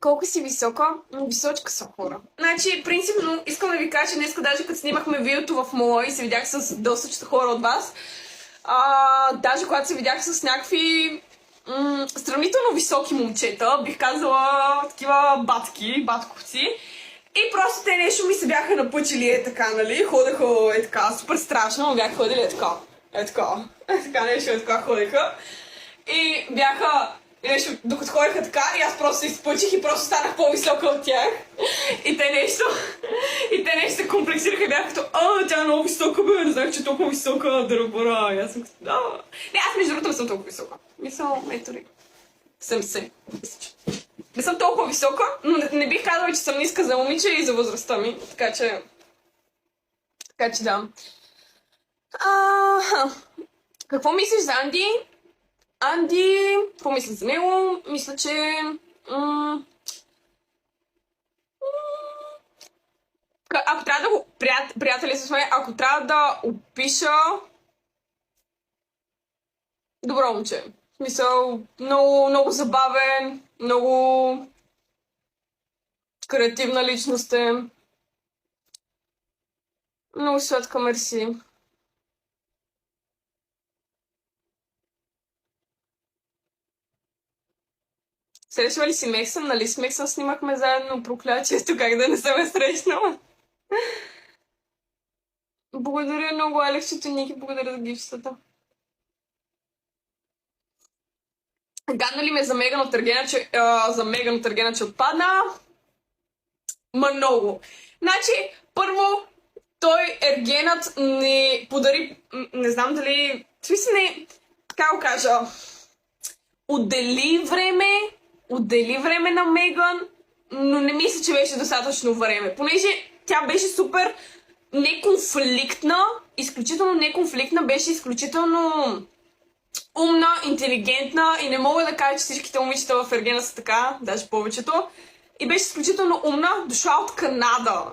Колко си висока? Височка са хора. Значи, принципно, искам да ви кажа, че днес даже като снимахме видеото в мола и се видях с доста хора от вас, даже когато се видях с някакви сравнително високи момчета, бих казала такива батковци, и просто те нещо ми се бяха напъчили така, нали, ходеха така, супер страшно, но бяха ходили така, нещо така ходеха. И бяха, нещо, докато ходеха така, и аз просто се изпъчих и просто станах по-висока от тях. И те нещо се комплексираха и бяха като, тя е много висока, бе, не знаех, че е толкова висока, да разбера. И аз съм като, да. Не, аз между другото не съм толкова висока. Мисля, метри. 70. Не съм толкова висока, но не бих казала, че съм ниска за момиче и за възрастта ми. Така че да. Какво мислиш за Анди? Анди, какво мисля за него? Мисля, че... ако трябва да го... Приятели с мен, ако трябва да опиша... Добро момче. В смисъл, много забавен, много креативна личност е. Много сладка, мерси. Срещала ли си Мексън? Нали с Мексън снимахме заедно проклятието, как да не съм срещнала? Благодаря много, Алексчето, Ники, благодаря за гифтата. Гадна ли ме за Меган от Ергена, че отпадна? Много. Значи, първо, той Ергенът ни подари, не знам дали, в смисъл не, така го кажа, отдели време на Меган, но не мисля, че беше достатъчно време, понеже тя беше супер неконфликтна, изключително неконфликтна, беше изключително умна, интелигентна и не мога да кажа, че всичките момичета в Ергена са така, даже повечето. И беше изключително умна, дошла от Канада.